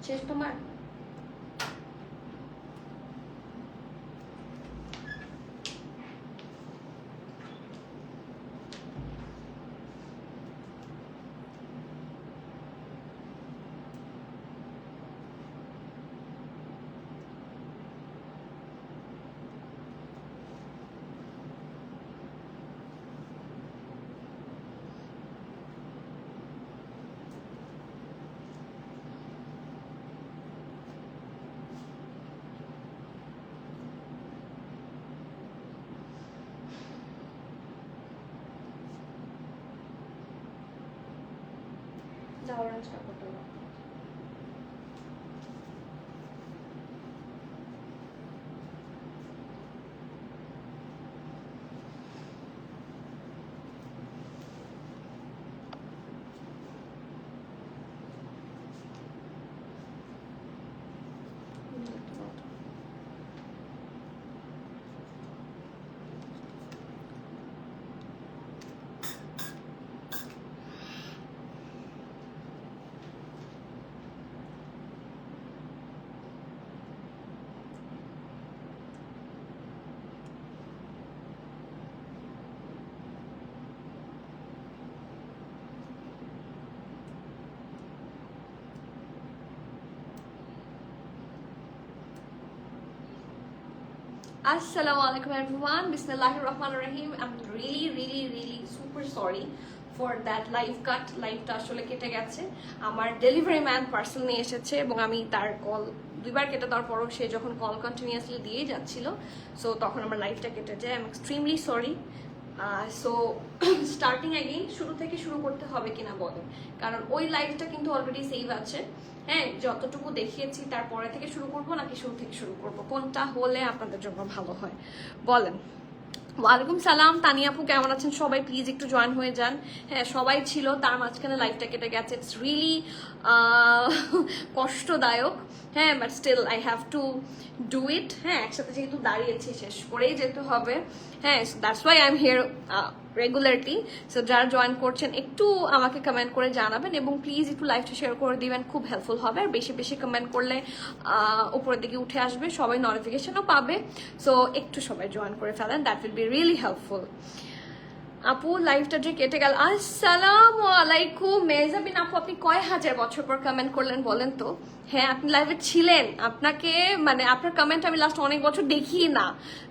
শেষ তোমার? অরেঞ্জ কাপড়টা Assalamualaikum everyone. Bismillahirrahmanirrahim. I'm really super sorry for that live cut. লাইভটা আসলে কেটে গেছে। আমার ডেলিভারি ম্যান পার্সেল নিয়ে এসেছে এবং আমি তার কল দুইবার কেটে দেওয়ার পরও সে যখন কল কন্টিনিউয়াসলি দিয়ে যাচ্ছিল, সো তখন আমার লাইভটা কেটে যায়। I am extremely sorry. So starting again শুরু থেকে শুরু করতে হবে কিনা বলেন, কারণ ওই লাইভটা কিন্তু অলরেডি সেভ আছে। হ্যাঁ, যতটুকু দেখিয়েছি তারপরে থেকে শুরু করব নাকি শুরু থেকে শুরু করব, কোনটা হলে আপনাদের জন্য ভালো হয় বলেন? ওয়ালাইকুম সালাম তানিয়া আপু, কেমন আছেন সবাই? প্লিজ একটু জয়েন হয়ে যান। হ্যাঁ, সবাই ছিল, তার মাঝখানে লাইভটা কেটে গেছে। ইটস রিয়েলি কষ্টদায়ক। হ্যাঁ, but still I have to do it. হ্যাঁ, একসাথে যেহেতু দাঁড়িয়েছি শেষ করেই যেতে হবে। হ্যাঁ, that's why I am here regularly. So যারা জয়েন করছেন একটু আমাকে কমেন্ট করে জানাবেন এবং প্লিজ একটু লাইভটা শেয়ার করে দিবেন, খুব হেল্পফুল হবে। আর বেশি বেশি কমেন্ট করলে উপরের দিকে উঠে আসবে, সবাই নোটিফিকেশনও পাবে। সো একটু সবাই জয়েন করে ফেলেন, that will be really helpful. আপু লাইভটা যে কেটে গেল। আসসালামু আলাইকুম মেজাবিন আপু, আপনি কয় হাজার বছর পর কমেন্ট করলেন বলেন তো? হ্যাঁ, আপনি লাইভে ছিলেন, আপনাকে মানে আপনার কমেন্ট আমি লাস্ট অনেক বছর দেখি না।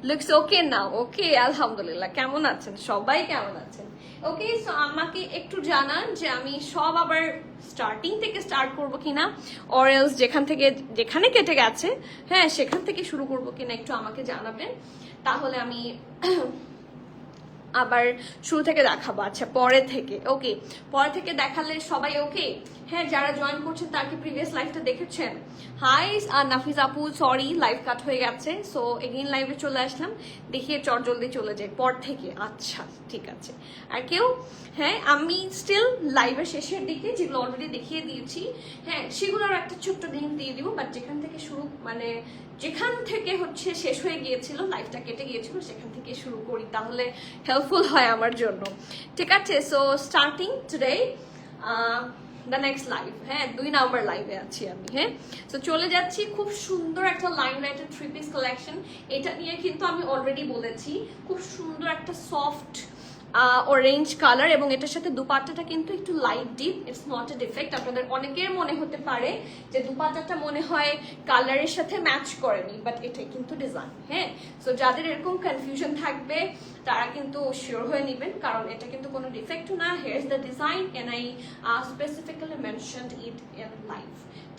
লুকস ওকে না? ওকে, আলহামদুলিল্লাহ। কেমন আছেন সবাই, কেমন আছেন? ওকে, সো আমাকে একটু জানান যে আমি সব আবার স্টার্টিং থেকে স্টার্ট করবো কিনা, অর এলস যেখানে কেটে গেছে হ্যাঁ সেখান থেকে শুরু করবো কিনা একটু আমাকে জানাবেন, তাহলে আমি আবার শুরু থেকে দেখাবো। আচ্ছা, পরে থেকে ওকে, পরে থেকে দেখালে সবাই ওকে? হ্যাঁ, যারা জয়েন করছেন তার কি প্রিভিয়াস লাইভটা দেখেছেন? হাই নাফিজ আপু, সরি লাইভ কাট হয়ে গেছে, সো এগেইন লাইভে চলে আসলাম, দেখিয়ে চট জলদি চলে যাই পর থেকে। আচ্ছা ঠিক আছে। আর কেউ? হ্যাঁ, আমি স্টিল লাইভের শেষের দিকে যেগুলো অলরেডি দেখিয়ে দিয়েছি, হ্যাঁ সেগুলোর একটা ছোট্ট লিঙ্ক দিয়ে দিব, বাট যেখান থেকে শুরু মানে যেখান থেকে হচ্ছে শেষ হয়ে গিয়েছিল, লাইভটা কেটে গিয়েছিল, সেখান থেকে শুরু করি, তাহলে হেল্পফুল হয় আমার জন্য। ঠিক আছে, so starting today the next live. হ্যাঁ, 2 নাম্বার লাইভে আছি আমি। হ্যাঁ, তো চলে যাচ্ছি। খুব সুন্দর একটা লাইমলাইটের 3 পিস কালেকশন, এটা নিয়ে কিন্তু আমি অলরেডি বলেছি। খুব সুন্দর একটা সফট অরেঞ্জ কালার এবং এটার সাথে দুপাট্টাটা কিন্তু একটু light deep, it's not a defect. আপনাদের অনেকের মনে হতে পারে যে দুপাট্টাটা মনে হয় কালারের সাথে ম্যাচ করেনি, বাট এটাই কিন্তু ডিজাইন। হ্যাঁ, সো যাদের এরকম কনফিউশন থাকবে তারা কিন্তু শিওর হয়ে নেবেন, কারণ এটা কিন্তু কোনো ডিফেক্ট না। Here is the design and I specifically mentioned it in live.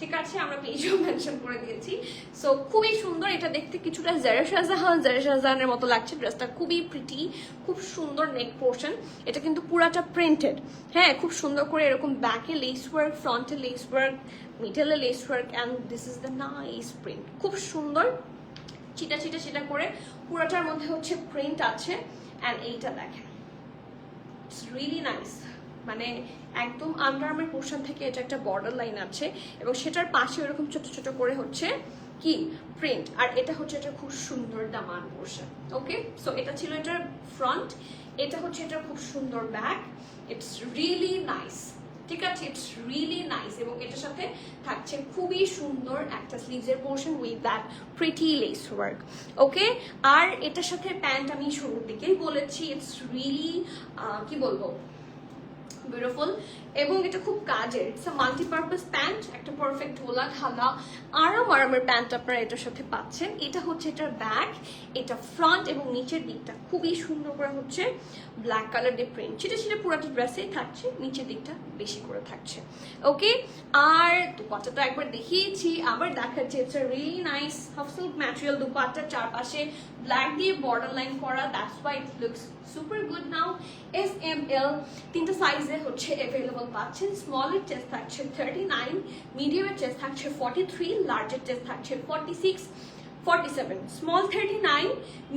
ঠিক আছে, আমরা পেজও মেনশন করে দিয়েছি। সো খুবই সুন্দর, এটা দেখতে কিছুটা জারা শাহজাহানের মতো লাগছে। ড্রেসটা খুবই প্রিটি, খুব সুন্দর নেক পোর্শন। এটা কিন্তু পুরাটা প্রিন্টেড। হ্যাঁ, খুব সুন্দর করে এরকম ব্যাকে লেস ওয়ার্ক, ফ্রন্টে লেস ওয়ার্ক, মিডলে lace work, and this is the nice print. খুব সুন্দর চিটা চিটা চিটা করে পুরাটার মধ্যে হচ্ছে প্রিন্ট আছে। অ্যান্ড এইটা দেখেন, ইটস রিয়েলি নাইস। মানে একদম আন্ডারআর্মের পোর্শন থেকে এটা একটা বর্ডার লাইন আছে এবং সেটার পাশে এরকম ছোট ছোট করে হচ্ছে কি প্রিন্ট। আর এটা হচ্ছে এটা খুব সুন্দর দামান পোর্শন। ওকে, সো এটা ছিল এটার ফ্রন্ট, এটা হচ্ছে এটা খুব সুন্দর ব্যাক। It's really nice. ঠিক আছে, ইটস রিয়েলি নাইস। এবং এটার সাথে থাকছে খুবই সুন্দর একটা স্লিভসের portion with that pretty lace work. Okay, আর এটার সাথে প্যান্ট আমি শুরুর দিকেই বলেছি, ইটস রিয়েলি কি বলবো, বিউটিফুল। এবং এটা খুব কাজের, ইটস আ মাল্টিপারপাস প্যান্ট, একটা পারফেক্ট ঢোলা ঢালা আরামের প্যান্ট আপনারা এটার সাথে পাচ্ছেন। এটা হচ্ছে এটার ব্যাক, এটা ফ্রন্ট এবং নিচের দিকটা খুবই সুন্দর করে হচ্ছে ব্ল্যাক কালার দিয়ে প্রিন্ট, সেটা পুরোটা ড্রেসেই থাকছে, নিচের দিকটা বেশি করে থাকছে। ওকে, আর দুপাট্টাটা একবার দেখিয়েছি, আবার দেখাচ্ছি, it's a really nice half silk material dupatta, চারপাশে ব্ল্যাক দিয়ে বর্ডার লাইন করা, that's why it looks super good. Now S M L তিনটা সাইজে হচ্ছে অ্যাভেলেবল পাচ্ছেন। স্মলের চেস্ট থাকছে 39, মিডিয়ামের চেস্ট থাকছে 43, লার্জের চেস্ট থাকছে 46, 47, স্মল 39,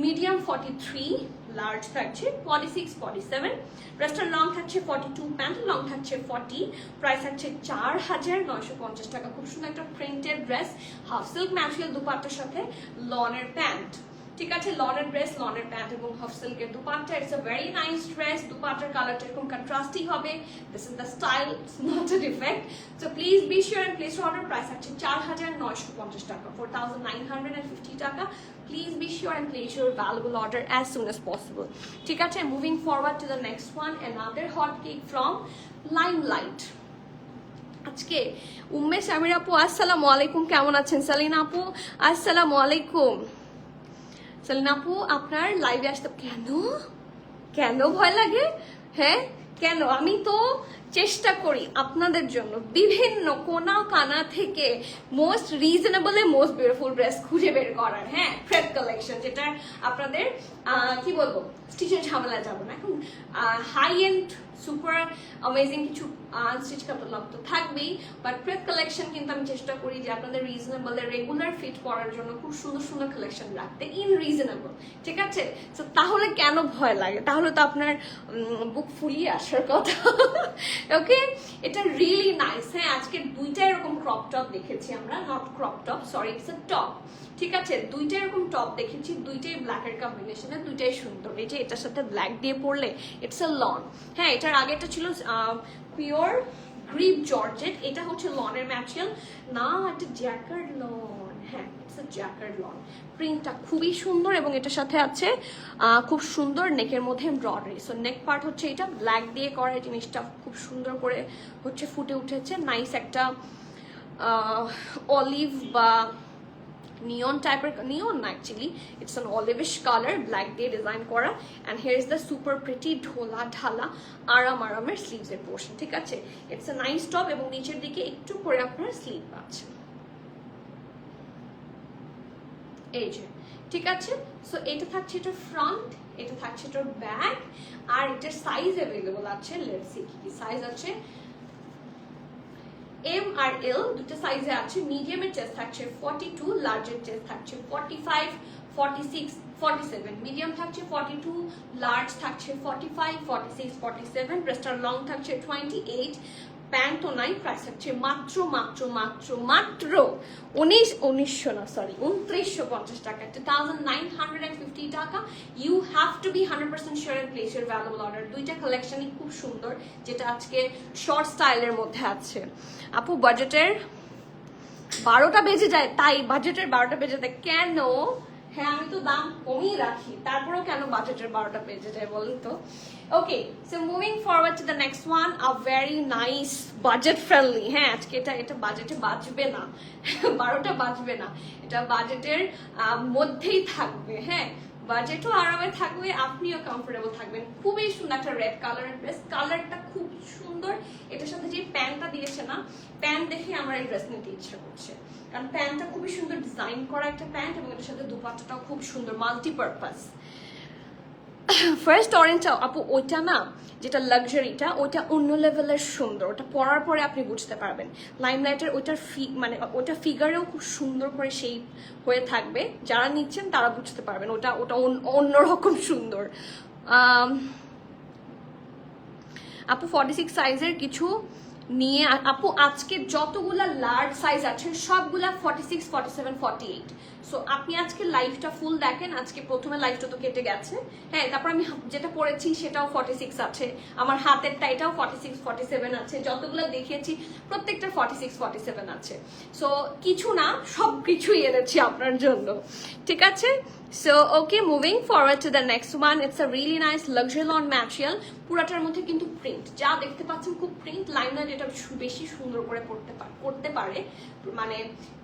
মিডিয়াম 43, লার্জ থাকছে 46, 47, ড্রেসটার লং থাকছে 42, প্যান্টের লং থাকছে 40, প্রাইস থাকছে 4,950 টাকা। খুব সুন্দর একটা printed dress, half silk material দুপাট্টার সাথে লনের প্যান্ট। ঠিক আছে, লনের ড্রেস, লনের প্যান্ট এবং হাফ সিল্কের dupatta, it's a very nice dress. দুপাট্টার কালারটা এরকম কন্ট্রাস্টি হবে, this is the style, it's not a defect. So please be sure and place order. Price আছে 4,950 টাকা, 4,950 টাকা। Please be sure and place your valuable order as soon as possible. ঠিক আছে, moving forward to the next one, another hot cake from Limelight. আজকে উম্মে সামির আপু আসসালামু আলাইকুম, কেমন আছেন? সালিনা আপু আসসালামু আলাইকুম। সালিনা আপু আপনার লাইভে আসতে কেন ভয় লাগে? হ্যাঁ কেন? আমি তো চেষ্টা করি আপনাদের জন্য বিভিন্ন কোনা কানা থেকে মোস্ট রিজনেবল এ মোস্ট বিউটিফুল ড্রেস খুঁজে বের করার। হ্যাঁ, ফ্রেড কালেকশন, যেটা আপনাদের কি বলবো, স্টিচের ঝামেলা যাবো না। এখন হাই এন্ড সুপার অ্যামেজিং কিছু আনস্টিচ কাতালগ তো থাকবেই, বাট ফ্রেড কালেকশন কিন্তু আমি চেষ্টা করি যে আপনাদের রিজনেবল এ রেগুলার ফিট পরার জন্য খুব সুন্দর সুন্দর কালেকশন রাখতে, ইন রিজনেবল। ঠিক আছে, তো তাহলে কেন ভয় লাগে? তাহলে তো আপনার বুক ফুলিয়ে আসার কথা। ওকে, এটা রিয়েলি নাইস। হ্যাঁ, আজকে দুইটা এরকম ক্রপ টপ দেখেছি আমরা, not crop top, sorry, it's a top. ঠিক আছে, দুইটা এরকম টপ দেখেছি, দুইটাই ব্ল্যাকের কম্বিনেশনে, দুইটাই সুন্দর। এই যে এটার সাথে ব্ল্যাক দিয়ে পরলে ইটস আ লন। হ্যাঁ, এটার আগে এটা ছিল পিওর গ্রিপ জর্জেট, এটা হচ্ছে লনের ম্যাটেরিয়াল না, এটা জ্যাকার্ড লন। হ্যাঁ, ইটস আ জ্যাকার্ড লন। প্রিন্টটা খুবই সুন্দর এবং এটার সাথে আছে খুব সুন্দর নেকের মধ্যে এমব্রয়ডারি। সো নেক পার্ট হচ্ছে এটা ব্ল্যাক দিয়ে করা, এই জিনিসটা খুব সুন্দর করে হচ্ছে ফুটে উঠেছে। নাইস একটা অলিভ বা নিয়ন টাইপের, নিয়ন না actually, it's an olivish colour, black দিয়ে ডিজাইন করা। And here is the super pretty ঢোলা ঢালা আরামের স্লিভসের পোর্শন। ঠিক আছে, ইটস আ নাইস টপ এবং নিচের দিকে একটু করে আপনার স্লিভ পাচ্ছেন, এই যে। ঠিক আছে, সো এটা থাকছে এটার ফ্রন্ট, এটা থাকছে এটার ব্যাক, আর এটার সাইজ অ্যাভেলেবল আছে। লেটস সি কি কি সাইজ আছে। এম আর এল দুটো সাইজে আছে। মিডিয়ামের চেস্ট থাকছে 42, লার্জের চেস্ট থাকছে 45, 46, 47, মিডিয়াম থাকছে 42, লার্জ থাকছে 45, 46, 47, ড্রেসটার লং থাকছে 28, প্যান্টও নাই। প্রাইস থাকছে মাত্র 2950 টাকা, 2950 টাকা। You have to be 100% sure and place your valuable order. দুইটা কালেকশনই খুব সুন্দর, যেটা আজকে শর্ট স্টাইলের মধ্যে আছে। আপু বাজেটের 12টা বেজে যায়, তাই বাজেটের 12টা বেজে যায় কেন? হ্যাঁ, আমি তো দাম কমই রাখি, তারপরেও কেন বাজেটের 12টা বেজে যায় বলুন তো? Okay, so moving forward to the next one, a very nice budget friendly. হ্যাঁ, আজকে এটা বাজেটে বাজবে না, 12টা বাজবে না, এটা বাজেটের মধ্যেই থাকবে। হ্যাঁ, বাজেটও আরামে থাকবে, আপনিও কমফোর্টেবল থাকবেন। খুবই সুন্দর একটা রেড কালারের ড্রেস, কালারটা খুব সুন্দর। এটার সাথে যে প্যান্টটা দিয়েছে না, প্যান্ট দেখে আমার এই ড্রেস নিতে ইচ্ছা করছে, কারণ প্যান্টটা খুবই সুন্দর ডিজাইন করা একটা প্যান্ট এবং এটার সাথে দুপাট্টাটাও খুব সুন্দর, মাল্টিপারপাস। ফার্স্ট অরেঞ্জটা আপু ওইটা না, যেটা লাক্সারিটা, ওইটা অন্য লেভেলের সুন্দর, ওটা পরার পরে আপনি বুঝতে পারবেন। লাইমলাইটের ওইটার মানে ওটা ফিগারেও খুব সুন্দর করে শেপ হয়ে থাকবে, যারা নিচ্ছেন তারা বুঝতে পারবেন, ওটা অন্যরকম সুন্দর। আপু 46 সাইজের কিছু নিয়ে আপু, আজকে যতগুলা লার্জ সাইজ আছে সবগুলা 46, 47, 48 সো আপনি আজকে লাইভটা ফুল দেখেন, আজকে প্রথমে লাইভটা তো কেটে গেছে। হ্যাঁ, তারপর আমি যেটা পরেছি সেটাও 46 আছে, আমার হাতেরটা এটাও 46 47 আছে, যতগুলো দেখিয়েছি প্রত্যেকটার 46 47 আছে। সো কিছু না, সব কিছুই এনেছি আপনার জন্য, ঠিক আছে? So okay, moving forward to the next one. It's a really nice luxury lawn material. পুরাটার মধ্যে কিন্তু প্রিন্ট, যা দেখতে পাচ্ছেন খুব প্রিন্ট লাইনার, এটা বেশি সুন্দর করে করতে পারে। মানে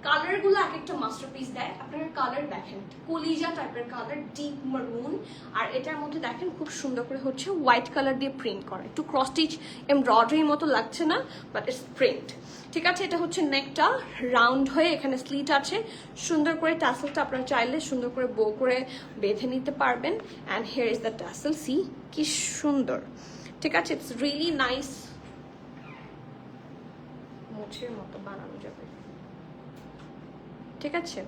কালার গুলো এক একটা মাস্টারপিস দেয়। আপনারা কালার দেখেন, কলিজা টাইপের কালার, ডিপ মারুন, আর এটার মধ্যে দেখেন খুব সুন্দর করে হচ্ছে হোয়াইট কালার দিয়ে প্রিন্ট করা, একটু ক্রস স্টিচ এমব্রয়ডারির মতো লাগছে না, বাট ইটস প্রিন্ট, ঠিক আছে? এটা হচ্ছে নেকটা রাউন্ড হয়ে এখানে স্লিট আছে, সুন্দর করে টাসেলটা আপনারা চাইলে সুন্দর করে বো করে বেঁধে নিতে পারবেন। And here is the tassel, see কি সুন্দর, ঠিক আছে? ইটস রিয়েলি নাইস, মোচের মতো বানানো যাবে, ঠিক আছে?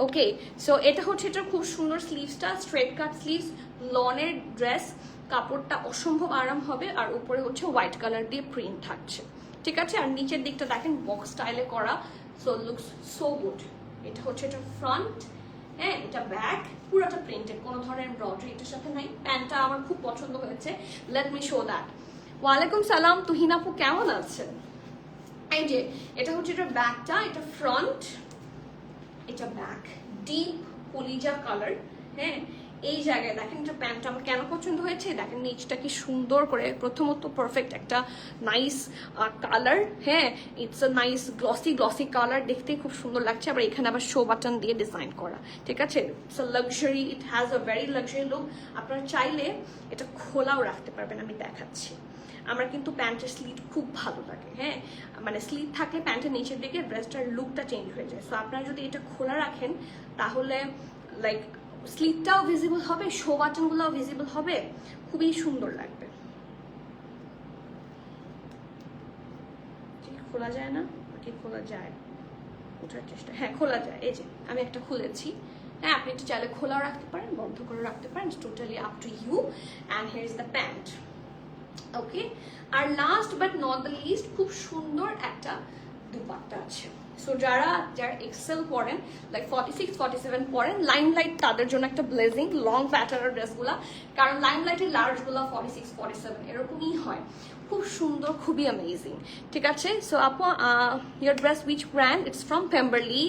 ওকে, সো এটা হচ্ছে এটা খুব সুন্দর স্লিভসটা, স্ট্রেট কাট স্লিভস, লনের ড্রেস, কাপড়টা অসম্ভব আরাম হবে, আর উপরে হচ্ছে হোয়াইট কালার দিয়ে প্রিন্ট থাকছে, ঠিক আছে? আর নিচের দিকটা দেখেন বক্স স্টাইলে করা, সো লুকস সো গুড। এটা হচ্ছে এটা ফ্রন্ট, হ্যাঁ, এটা ব্যাক, পুরোটা প্রিন্টেড, কোনো ধরনের এমব্রয়ডারি এটার সাথে নাই। প্যান্টটা আমার খুব পছন্দ হয়েছে, লেট মি শো দ্যাট। ওয়ালাইকুম সালাম তুহিন আপু, কেমন আছেন? এই যে এটা হচ্ছে এটা ব্যাকটা, এটা ফ্রন্ট, এটা ব্যাক, ডিপ কলিজা কালার, হ্যাঁ। এই জায়গায় দেখেন এটা প্যান্টটা আমার কেন পছন্দ হয়েছে, দেখেন নিচটা কি সুন্দর করে, প্রথমত পারফেক্ট একটা নাইস কালার, হ্যাঁ, it's a nice glossy colour, দেখতেই খুব সুন্দর লাগছে। আবার এখানে আবার শো বাটন দিয়ে ডিজাইন করা, ঠিক আছে? It's a luxury, it has a very luxury look. আপনারা চাইলে এটা খোলাও রাখতে পারবেন, আমি দেখাচ্ছি। আমার কিন্তু প্যান্টের স্লিট খুব ভালো লাগে, হ্যাঁ, মানে স্লিট থাকলে প্যান্টের নিচের দিকে ড্রেসটার লুকটা চেঞ্জ হয়ে যায়। সো আপনারা যদি এটা খোলা রাখেন তাহলে লাইক স্লিটটাও ভিজিবল হবে, শো বাটনগুলোও ভিজিবল হবে, খুবই সুন্দর লাগবে। খোলা যায় না নাকি খোলা যায়? ওঠার চেষ্টা, হ্যাঁ খোলা যায়। এই যে আমি একটা খুলেছি, হ্যাঁ, আপনি একটু চাইলে খোলাও রাখতে পারেন, বন্ধ করে রাখতে পারেন, totally up to you. And here is the pant, okay. আর last but not the least, খুব সুন্দর একটা দুপাট্টা আছে। সো যারা এক্সেল পরেন, লাইক 46 47 পরেন, লাইমলাইট তাদের জন্য একটা ব্লেজিং লং প্যাটার্নের ড্রেসগুলা, কারণ লাইমলাইটের লার্জগুলো 46 47 এরকমই হয়, খুব সুন্দর, খুবই অ্যামেজিং, ঠিক আছে? সো আপু, your dress which brand? It's from Pemberley.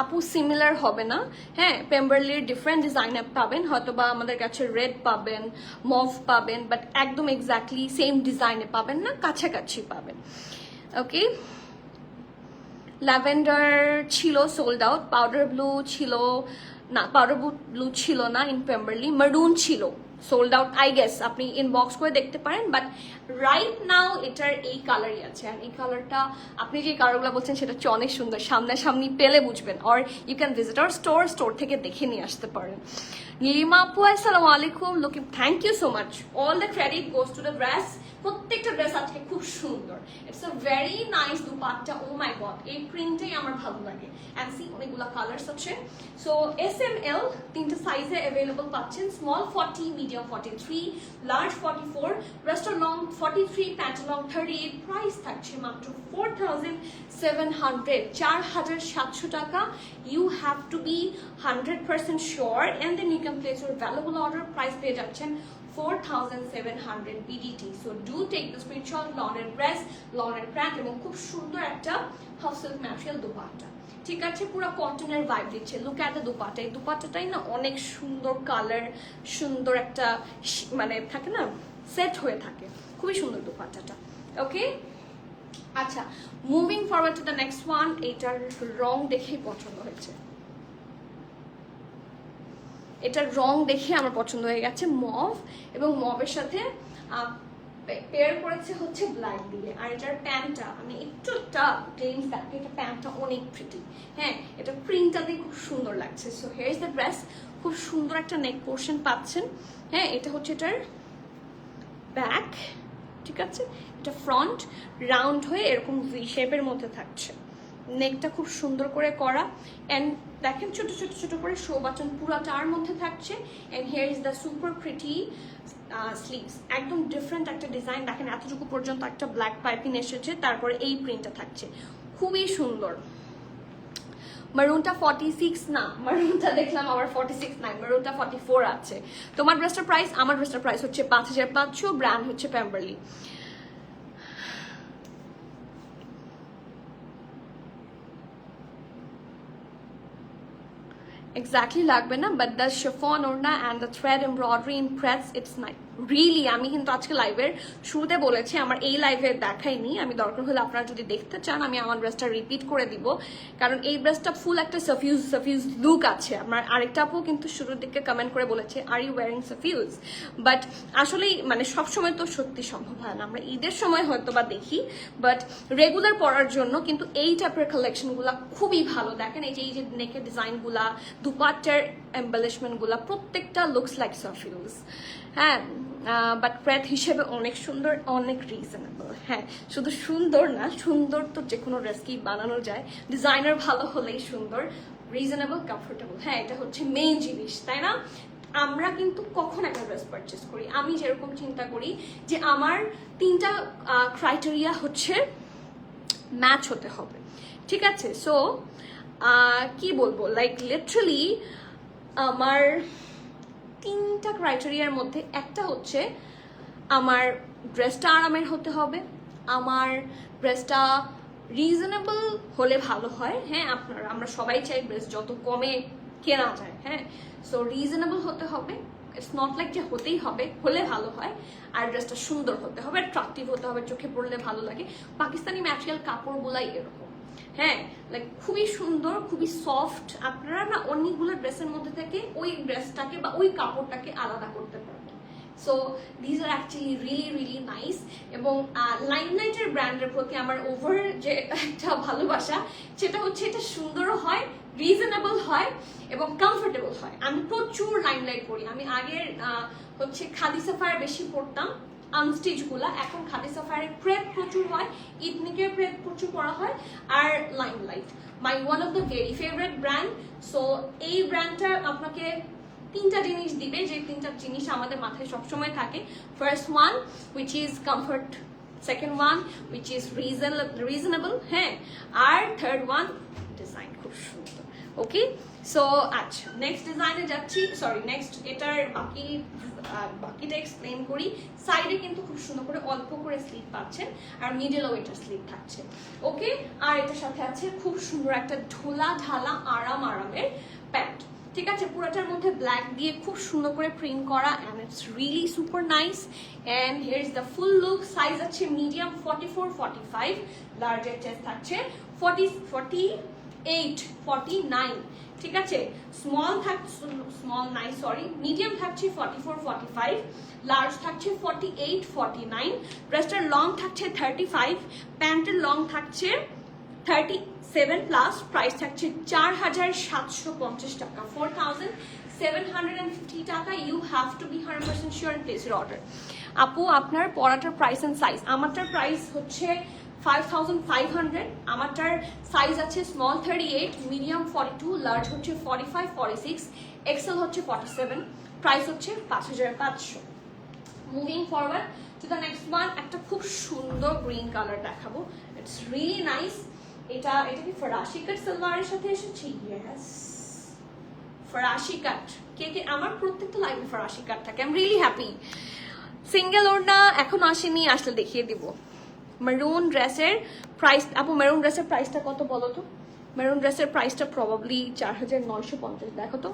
আপু সিমিলার হবে না, হ্যাঁ, পেম্বারলির ডিফারেন্ট ডিজাইনে পাবেন, হয়তো বা আমাদের কাছে রেড পাবেন, মভ পাবেন, বাট একদম এক্স্যাক্টলি সেম ডিজাইনে পাবেন না, কাছাকাছি পাবেন, ওকে। ল্যাভেন্ডার ছিল সোল্ড আউট, পাউডার ব্লু ছিল না, পাউডার ব্লু ছিল না ইন পেম্বারলি, মারুন ছিল সোল্ড আউট, আই গেস আপনি ইনবক্স করে দেখতে পারেন, বাট রাইট নাও এটার এই কালারই আছে। আর এই কালারটা আপনি যে কালারগুলো বলছেন সেটা হচ্ছে অনেক সুন্দর, সামনাসামনি পেলে বুঝবেন, or you can visit our store থেকে দেখে নিয়ে আসতে পারেন। নীলিমা আপু আসসালামু আলাইকুম, looking, thank you so much, all the credit goes to the dress. প্রত্যেকটা ড্রেস আজকে খুব সুন্দর, it's a very nice dupatta, oh my god, এই প্রিন্টটাই আমার ভালো লাগে। অ্যান্ড সি অনেকগুলো কালার্স আছে, সো SML তিনটা সাইজে অ্যাভেলেবল পাচ্ছেন, স্মল 40, মিডিয়াম 43, লার্জ 44, রেস্টার লং 43, প্যান্ট লং 38, প্রাইস থাকছে মাত্র 4700, 4700 টাকা। You have to be 100% sure and then you can place your valuable order, price পেয়ে যাচ্ছেন 4700 BDT. So do take the screenshot, লনের ড্রেস, লনের প্যান্ট এবং খুব সুন্দর একটা হাফ সিল্ক ম্যাটেরিয়াল দুপাট্টা, ঠিক আছে? পুরো কটনের ভাইব দিচ্ছে, লুক অ্যাট দ্য দুপাট্টা। এই দুপাট্টাটাই না অনেক সুন্দর কালার, সুন্দর একটা মানে থাকে না, সেট হয়ে থাকে, খুবই সুন্দর দুপাট্টাটা, ওকে। আচ্ছা, moving forward to the next one. এইটার রং দেখেই পছন্দ হয়েছে, এটার রং দেখে আমার পছন্দ হয়ে গেছে, মভ, এবং মভের সাথে পেয়ার করেছে হচ্ছে ব্ল্যাক দিয়ে। আর এটার প্যান্টটা আমি একটু গ্লিমস দেখি, এটা প্যান্টটা অনেক প্রিটি, হ্যাঁ, এটা প্রিন্টটা দিয়ে খুব সুন্দর লাগছে। So here is the dress, খুব সুন্দর একটা নেক পোর্শন পাচ্ছেন, হ্যাঁ, এটা হচ্ছে এটার ব্যাক, ঠিক আছে? এটা ফ্রন্ট রাউন্ড হয়ে এরকম ভি শেপের মধ্যে থাকছে, নেকটা খুব সুন্দর করে করা, এন্ড দেখেন ছোট ছোট ছোট করে শো বাটন পুরাটার মধ্যে থাকছে। And here is the super pretty sleeves, একদম ডিফারেন্ট একটা ডিজাইন, দেখেন এতটুকু পর্যন্ত একটা ব্ল্যাক পাইপিং এসেছে, তারপরে এই প্রিন্টটা থাকছে, খুবই সুন্দর। মারুনটা 46 না, মারুনটা দেখলাম আবার 46 নাই, মারুনটা 44 আছে। তোমার ড্রেসটার প্রাইস, আমার ড্রেসটার প্রাইস হচ্ছে 5500, ব্র্যান্ড হচ্ছে পেম্বারলি। Exactly লাগবে না, but the chiffon ওড়না and the thread embroidery in press, it's nice. Really আমি কিন্তু আজকে লাইভের শুরুতে বলেছি, আমার এই লাইভে দেখাইনি, আমি দরকার হলে আপনারা যদি দেখতে চান আমি আমার ড্রেসটা রিপিট করে দিব, কারণ এই ড্রেসটা ফুল একটা সাফিউজ লুক আছে। আমার আরেকটা আপু কিন্তু শুরুর দিকে কমেন্ট করে বলেছে আর ইউ ওয়ারিং সাফিউজ, বাট আসলেই মানে সবসময় তো সত্যি সম্ভব হয় না, আমরা ঈদের সময় হয়তো বা দেখি, বাট রেগুলার পরার জন্য কিন্তু এই টাইপের কালেকশনগুলা খুবই ভালো। দেখেন এই যে নেকের ডিজাইনগুলা, দুপাট্টার এম্বেলিশমেন্টগুলা, প্রত্যেকটা লুকস লাইক সাফিউজ। হ্যাঁ, বাট ক্রেথ হিসেবে অনেক সুন্দর, অনেক রিজনেবল। হ্যাঁ, শুধু সুন্দর না, সুন্দর তো যে কোনো ড্রেসকেই বানানো যায়, ডিজাইনার ভালো হলেই সুন্দর, রিজনেবল, কমফোর্টেবল। হ্যাঁ, এটা হচ্ছে মেইন জিনিস, তাই না? আমরা কিন্তু কখন একটা ড্রেস পারচেস করি, আমি যেরকম চিন্তা করি যে আমার 3টা ক্রাইটেরিয়া হচ্ছে ম্যাচ হতে হবে, ঠিক আছে? সো কি বলবো, লাইক লিটারালি আমার 3টা ক্রাইটেরিয়ার মধ্যে একটা হচ্ছে আমার ড্রেসটা আরামের হতে হবে, আমার ড্রেসটা রিজনেবল হলে ভালো হয়। হ্যাঁ, আমরা সবাই চাই ড্রেস যত কমে কেনা যায়। হ্যাঁ, সো রিজনেবল হতে হবে, ইটস নট লাইক যে হতেই হবে, হলে ভালো হয়। আর ড্রেসটা সুন্দর হতে হবে, অ্যাট্রাকটিভ হতে হবে, চোখে পড়লে ভালো লাগে। পাকিস্তানি ম্যাটেরিয়াল কাপড়গুলাই এরকম, হ্যাঁ, লাইক খুবই সুন্দর, খুবই সফট। আপনারা না অনেকগুলো ড্রেসের মধ্যে থেকে ওই ড্রেসটাকে বা ওই কাপড়টাকে আলাদা করতে পারবেন। So these are actually really nice. এবং লাইমলাইটের ব্র্যান্ডের প্রতি আমার ওভার যে একটা ভালোবাসা, সেটা হচ্ছে এটা সুন্দরও হয়, রিজনেবল হয় এবং কমফোর্টেবল হয়। আমি প্রচুর লাইমলাইট পরি, আমি আগের হচ্ছে খাদি সাফায়ার বেশি পরতাম আনস্টিচ গুলা, এখন খাদি সাফায়ারের ক্রেপ প্রচুর হয়, ইথনিকের ক্রেপ প্রচুর পরা হয়, আর limelight my one of the very favourite brand. So এই ব্র্যান্ডটা আপনাকে 3টা জিনিস দিবে, যে 3টা জিনিস আমাদের মাথায় সবসময় থাকে। First one which is comfort, second one which is reasonable, হ্যাঁ, আর থার্ড ওয়ান ডিজাইন খুব সুন্দর। ওকে, সো আচ্ছা নেক্সট ডিজাইনে যাচ্ছি, সরি নেক্সট এটার বাকিটা এক্সপ্লেন করি। সাইডে কিন্তু খুব সুন্দর করে অল্প করে স্লিভ পাচ্ছেন, আর মিডলেও এটা স্লিভ থাকছে। ওকে, আর এটার সাথে আছে খুব সুন্দর একটা ঢোলা ঢালা আরামের প্যান্ট, ঠিক আছে? পুরোটার মধ্যে ব্ল্যাক দিয়ে খুব সুন্দর করে প্রিন্ট করা, and it's really super nice. And here is the full look. Size আছে মিডিয়াম 44-45, লার্জের চেস্ট থাকছে 48-49, ঠিক আছে? মিডিয়াম থাকছে 44-45, লার্জ থাকছে 48-49, ড্রেসটার লং থাকছে 35, প্যান্টের লং থাকছে 37 প্লাস, প্রাইস থাকছে 4750 টাকা, 4750 টাকা। You have to be 100% sure and place your order. আপু আপনার পরাটার প্রাইস এন্ড সাইজ, আমারটার প্রাইস হচ্ছে 5500, আমারটার সাইজ আছে স্মল 38, মিডিয়াম 42, লার্জ হচ্ছে 45-46, এক্সেল হচ্ছে 47, প্রাইস হচ্ছে 5500। Moving forward to the next one, একটা খুব সুন্দর গ্রিন কালার দেখাবো, ইটস রিয়েলি নাইস। এটা কি ফরাসি কাট সালোয়ারের সাথে এসেছে? ইয়েস, ফরাসি কাট। কে আমার প্রত্যেকটা লাইভে ফরাসি কাট থাকে, I am really happy. Single ওড়না এখন আসেনি, আসলে দেখিয়ে দিব। মেরুন ড্রেসের প্রাইস, আপু মেরুন ড্রেসের প্রাইসটা কত বলো তো? মেরুন ড্রেসের প্রাইসটা প্রবাবলি 4950, দেখো তো।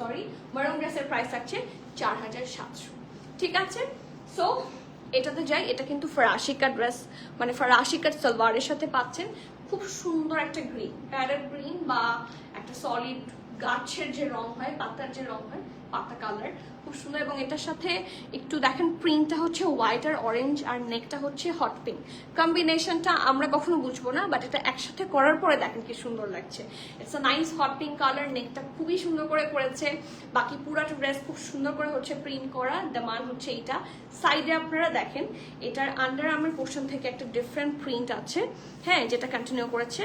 সরি, মেরুন ড্রেসের প্রাইস থাকছে 4700, ঠিক আছে? সো এটাতে যাই, এটা কিন্তু ফরাসি কাট ড্রেস, মানে ফরাসি কাট সালোয়ারের সাথে পাচ্ছেন খুব সুন্দর একটা গ্রিন, প্যারেট গ্রিন বা একটা সলিড গাছের যে রং হয়, পাতার যে রং হয়, পাতা কালার, খুব সুন্দর। এবং এটার সাথে একটু দেখেন প্রিন্টটা হচ্ছে হোয়াইট আর অরেঞ্জ, আর নেকটা হচ্ছে হট পিঙ্ক। কম্বিনেশনটা আমরা কখনো বুঝবো না, বাট এটা একসাথে করার পরে দেখেন কি সুন্দর লাগছে। It's a nice hot pink colour, নেকটা খুবই সুন্দর করে করেছে, বাকি পুরাটা ড্রেস খুব সুন্দর করে হচ্ছে প্রিন্ট করা। দামান হচ্ছে এইটা, সাইডে আপনারা দেখেন এটার আন্ডার আর্মের পোর্শন থেকে একটা ডিফারেন্ট প্রিন্ট আছে, হ্যাঁ, যেটা কন্টিনিউ করেছে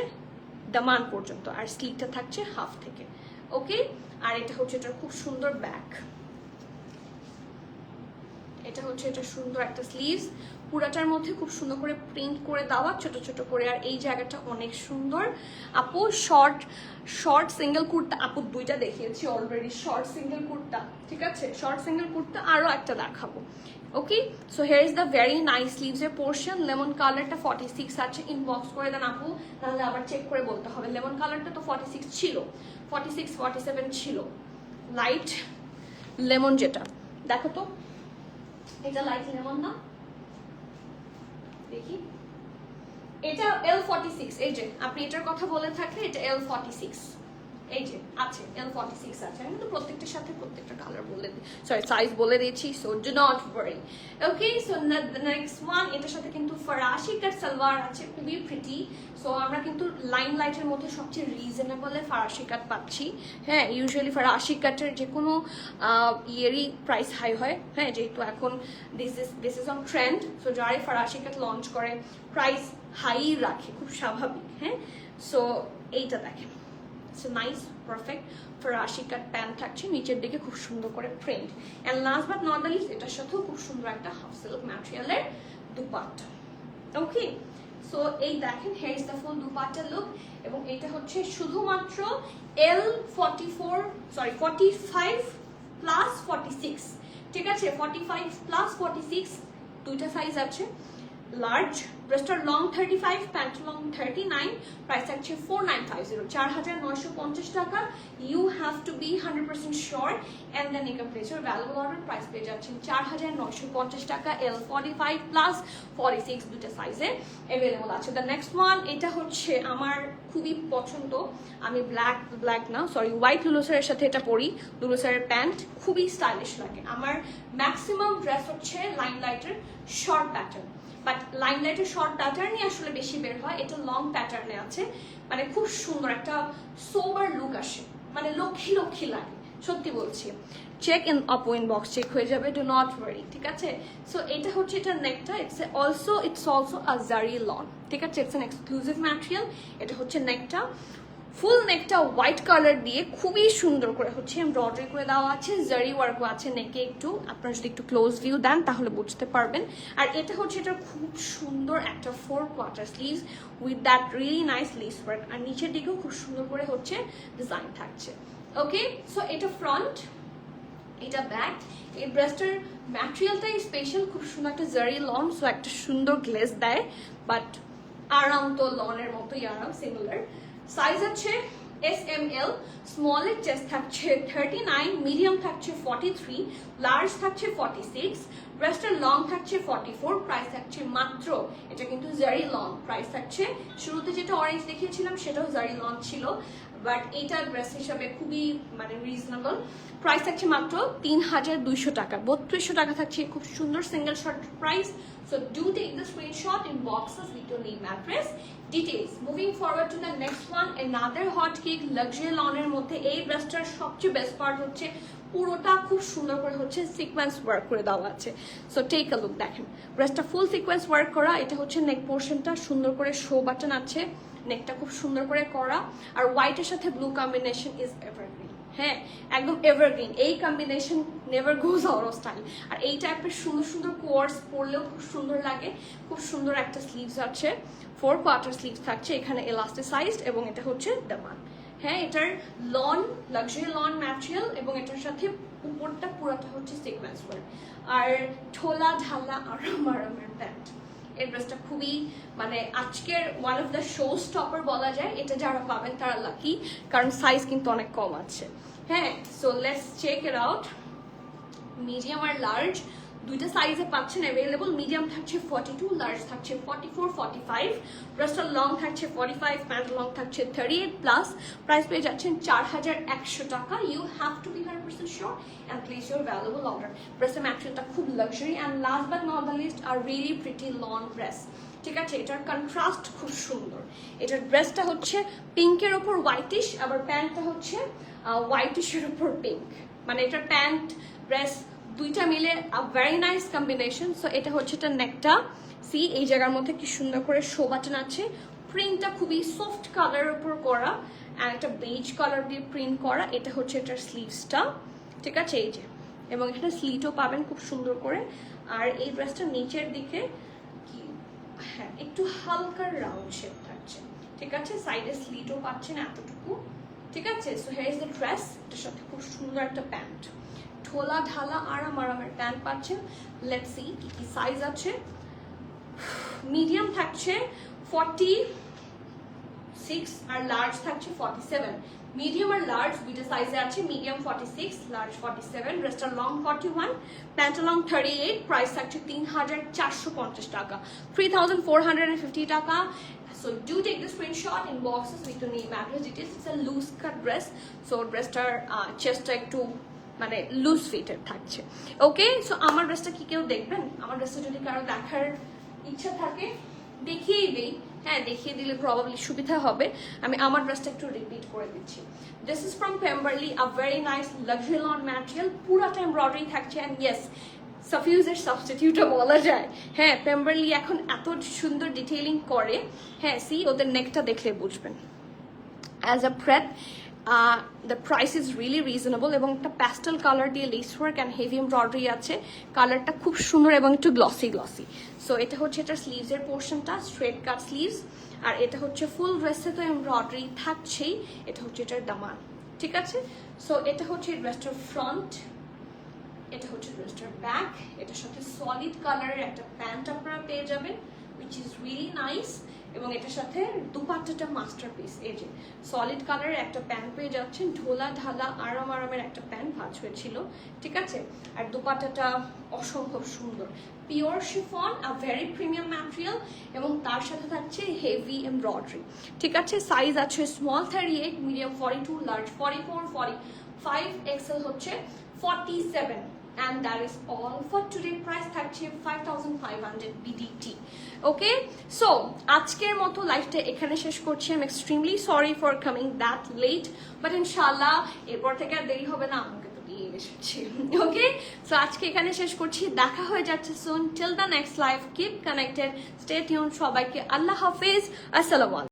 দামান পর্যন্ত, আর স্লিভটা থাকছে হাফ থেকে। ওকে, আর এটা হচ্ছে এটার খুব সুন্দর ব্যাক, এটা হচ্ছে এটা সুন্দর একটা স্লিভস, পুরাটার মধ্যে খুব সুন্দর করে প্রিন্ট করে দেওয়া ছোট ছোট করে, আর এই জায়গাটা অনেক সুন্দর। আপু শর্ট সিঙ্গেল কুর্তা, আপু দুইটা দেখিয়েছি অলরেডি শর্ট সিঙ্গেল কুর্তা, ঠিক আছে, শর্ট সিঙ্গেল কুর্তা আরো একটা দেখাবো। Okay, so here is the very nice sleeves এর পোর্শন। লেমন কালারটা 46 আছে, ইনবক্স করে দেন আপু, নাহলে আবার চেক করে বলতে হবে। লেমন কালারটা তো 46 ছিল, 46 47 ছিল, লাইট লেমন যেটা, দেখো তো এটা লাইট লেমন না, দেখি এটা L46, এই যে আপনি এটার কথা বলে থাকলে এটা L46, এই যে আছে L46 আছে। আমি তো প্রত্যেকটার সাথে প্রত্যেকটা কালার বলে দিই, সরি সাইজ বলে দিয়েছি, so do not worry. Okay, so next one, এটার সাথে কিন্তু ফরাসি কাট সালোয়ার আছে, খুবই প্রিটি। সো আমরা কিন্তু লাইম লাইটের মধ্যে সবচেয়ে রিজনেবল ফরাসি কাট পাচ্ছি। হ্যাঁ, ইউজুয়ালি ফরাসি কাটের যে কোনো ইয়েরই প্রাইস হাই হয়, হ্যাঁ, যেহেতু এখন this is on trend, so যারাই ফরাসি কাট লঞ্চ করে প্রাইস হাই রাখে, খুব স্বাভাবিক। হ্যাঁ, সো এইটা দেখেন, সো নাইস পারফেক্ট ফরাসি কাট প্যান্ট থাকছে, নিচের দিকে খুব সুন্দর করে print, and last but not the least এটার সাথেও খুব সুন্দর একটা হাফ সিল্ক ম্যাটেরিয়ালের দুপাট্টা। ওকে, সো এই দেখেন here is the full dupatta look, এবং এটা হচ্ছে শুধুমাত্র L45 প্লাস 46, ঠিক আছে, 45 প্লাস 46 দুইটা সাইজ আছে। লার্জ, ব্রেস্টার লং 35, প্যান্ট লং 39, প্রাইস থাকছে 4950, 4950 টাকা। You have to be 100% sure and then you can place your valuable order. Price পেয়ে যাচ্ছেন 4950 টাকা, L45 প্লাস 46 দুটো সাইজে অ্যাভেলেবল আছে। দ্য নেক্সট ওয়ান, এটা হচ্ছে আমার খুবই পছন্দ, আমি ব্ল্যাক না সরি হোয়াইট লুলোসারের সাথে এটা পরি, লুলোসারের প্যান্ট খুবই স্টাইলিশ লাগে। আমার ম্যাক্সিমাম ড্রেস হচ্ছে লাইমলাইটের শর্ট প্যাটার্ন, বাট লাইমলাইটের শর্ট প্যাটার্নই আসলে বেশি বের হয়, এটা লং প্যাটার্নে আছে, মানে খুব সুন্দর একটা সোবার লুক আসে, মানে লক্ষ্মী লক্ষ্মী লাগে, সত্যি বলছি। চেক ইন আপু ইনবক্স চেক হয়ে যাবে, ডু নট ওয়ারি, ঠিক আছে। সো এটা হচ্ছে এটার নেকটা, ইটস অলসো আ জারি লন, ঠিক আছে, ইটস অ্যান এক্সক্লুসিভ ম্যাটেরিয়াল। এটা হচ্ছে নেকটা, ফুল নেকটা হোয়াইট কালার দিয়ে খুবই সুন্দর করে হচ্ছে এমব্রয়ডারি করে দেওয়া আছে, জারি ওয়ার্কও আছে নেকে, একটু আপনারা যদি একটু ক্লোজ ভিউ দেন তাহলে বুঝতে পারবেন। আর এটা হচ্ছে এটা খুব সুন্দর একটা 4 quarter sleeves with that really nice lace work, আর নিচের দিকেও খুব সুন্দর করে হচ্ছে ডিজাইন থাকছে। ওকে, সো এটা ফ্রন্ট, এটা ব্যাক। এই ড্রেসটার ম্যাটেরিয়ালটাই স্পেশাল, খুব সুন্দর একটা জারি লন, সো একটা সুন্দর গ্লেজ দেয়, বাট আরাম তো লনের মতোই আরাম, সিমিলার। সাইজ আছে SML, স্মলের চেস্ট থাকছে 39, মিডিয়াম থাকছে 43, লার্জ থাকছে 46, ড্রেসটার লং থাকছে 44, প্রাইস থাকছে মাত্র, এটা কিন্তু জারি লং, প্রাইস থাকছে, শুরুতে যেটা অরেঞ্জ দেখিয়েছিলাম সেটাও জারি লং ছিল, বাট এইটা ড্রেস হিসাবে খুবই মানে রিজনেবল, প্রাইস থাকছে মাত্র 3200 টাকা, 3200 টাকা থাকছে খুব সুন্দর single short price. So do take the screenshot in boxes with your name, address, details. Moving forward to the next one, another hot cake luxury লনের মধ্যে এই ড্রেসটার সবচেয়ে বেস্ট পার্ট হচ্ছে পুরোটা খুব সুন্দর করে হচ্ছে সিকোয়েন্স ওয়ার্ক করে দেওয়া আছে। সো টেক আ লুক, দেখেন ড্রেসটা ফুল সিকোয়েন্স ওয়ার্ক করা, এটা হচ্ছে নেক পোর্শনটা সুন্দর করে শো বাটন আছে, নেকটা খুব সুন্দর করে করা, আর হোয়াইটের সাথে ব্লু কম্বিনেশন ইজ এভারগ্রিন, হ্যাঁ একদম এভারগ্রিন, এই combination never goes out of style. আর এই টাইপের সুন্দর সুন্দর কোয়ার্স পরলেও খুব সুন্দর লাগে, খুব সুন্দর একটা স্লিভস আছে, 4 কোয়ার্টার স্লিভস থাকছে, এখানে এলাস্টিসাইজড, এবং এটা হচ্ছে দামান, হ্যাঁ এটার লন লাক্সারি লন ম্যাটেরিয়াল, এবং এটার সাথে উপরটা পুরোটা হচ্ছে সিকোয়েন্স ওয়ার্ক, আর ঠোলা ঢালা আরামের প্যান্ট। এই ড্রেসটা খুবই মানে আজকের one of the show stopper বলা যায়, এটা যারা পাবেন তারা লাকি, কারণ সাইজ কিন্তু অনেক কম আছে। হ্যাঁ, so let's check it out. Medium আর লার্জ দুইটা সাইজে পাচ্ছেন অ্যাভেলেবল, মিডিয়াম থাকছে 42, লার্জ থাকছে 44 45, ড্রেসটার লং থাকছে 45, প্যান্ট লং থাকছে 38 প্লাস, প্রাইস পেয়ে যাচ্ছেন 4100 টাকা। You have to be 100% sure and place your valuable order. ড্রেসের ম্যাটেরিয়ালটা খুব luxury, and last but not the least আর রিয়েলি প্রিটি লন ড্রেস, ঠিক আছে, এটার কন্ট্রাস্ট খুব সুন্দর। এটার ড্রেসটা হচ্ছে পিঙ্কের ওপর হোয়াইটিশ, আবার প্যান্টটা হচ্ছে হোয়াইটিশের ওপর পিঙ্ক, মানে এটার প্যান্ট ড্রেস দুইটা মিলে ভেরি নাইস কম্বিনেশন। সো এটা হচ্ছে এটা নেকটা, সি এই জায়গার মধ্যে কি সুন্দর করে শো বাটন আছে, প্রিন্টটা খুবই সফট কালারের উপর করা, অ্যান্ড একটা বেজ কালার দিয়ে প্রিন্ট করা। এটা হচ্ছে এটার স্লিভসটা, ঠিক আছে, এই যে এবং এখানে স্লিটও পাবেন খুব সুন্দর করে। আর এই ড্রেসটা নিচের দিকে কি হ্যাঁ একটু হালকা রাউন্ড শেপ থাকছে, ঠিক আছে। সাইডে স্লিটও পাচ্ছেন এতটুকু, ঠিক আছে। So here is the dress. এটার সাথে খুব সুন্দর একটা প্যান্ট, ঢোলা ঢালা আরামের প্যান্ট পাচ্ছেন। লেটস সি কি কি সাইজ আছে। মিডিয়াম থাকছে 46 আর লার্জ থাকছে 47। মিডিয়াম আর লার্জ দুইটা সাইজে আছে, মিডিয়াম 46, লার্জ 47। ড্রেসটা লং 41, প্যান্টটা লং 38। প্রাইস থাকছে 3450 টাকা, 3450 টাকা। So do take the screenshot in boxes with your name, address, details. It's a loose cut dress, so ড্রেসটার চেস্টটা একটু মানে লুজ ফিটেড থাকছে, ওকে। সো আমার ড্রেসটা কি কেউ দেখবেন? আমার ড্রেসটা যদি কারো দেখার ইচ্ছা থাকে দেখিয়েই দিই, হ্যাঁ দেখিয়ে দিলে প্রবাবলি সুবিধা হবে। আমি আমার ড্রেসটা একটু রিপিট করে দিচ্ছি। This is from Pemberley, a very nice luxury lawn material, পুরাটা এমব্রয়ডারি থাকছে। অ্যান্ড ইয়েস, সাফিউজের সাবস্টিটিউটও বলা যায়। হ্যাঁ, পেম্বারলি এখন এত সুন্দর ডিটেইলিং করে। হ্যাঁ, সি ওদের নেকটা দেখলে বুঝবেন। As a prep the price is really reasonable, এবং একটা প্যাস্টেল কালার দিয়ে less work and heavy embroidery আছে। কালারটা খুব সুন্দর এবং একটু গ্লসি। সো এটা হচ্ছে এটার স্লিভসের পোর্শনটা, স্ট্রেট কাট স্লিভস। আর এটা হচ্ছে ফুল ড্রেসে তো এমব্রয়ডারি থাকছেই। এটা হচ্ছে এটার দামান, ঠিক আছে। সো এটা হচ্ছে ড্রেসটার ফ্রন্ট, এটা হচ্ছে ড্রেসটার ব্যাক। এটার সাথে সলিড কালারের একটা প্যান্ট আপনারা পেয়ে যাবেন, which is really nice। এবং এটার সাথে দুপাট্টাটা মাস্টারপিস। এই যে সলিড কালারের একটা প্যান্ট পেয়ে যাচ্ছেন, ঢোলা ঢালা আরামের একটা প্যান্ট ভাঁজ হয়েছিল, ঠিক আছে। আর দুপাট্টাটা অসম্ভব সুন্দর, pure chiffon, a very premium material, এবং তার সাথে থাকছে হেভি এমব্রয়ডারি, ঠিক আছে। সাইজ আছে স্মল 38, মিডিয়াম 42, লার্জ 44, 45, এক্সেল হচ্ছে 47। And that is all for today. Price থাকছে 5500 BDT. Okay, so আজকের মতো লাইভটা এখানে শেষ করছি। I'm extremely sorry for coming that late, but inshallah এরপর থেকে আর দেরি হবে না, আমাকে তো দিয়ে এসেছি। Okay, so আজকে এখানে শেষ করছি, দেখা হয়ে যাচ্ছে soon. Till the next live, keep connected, stay tuned. সবাইকে আল্লাহ হাফেজ, আসসালামু আলাইকুম।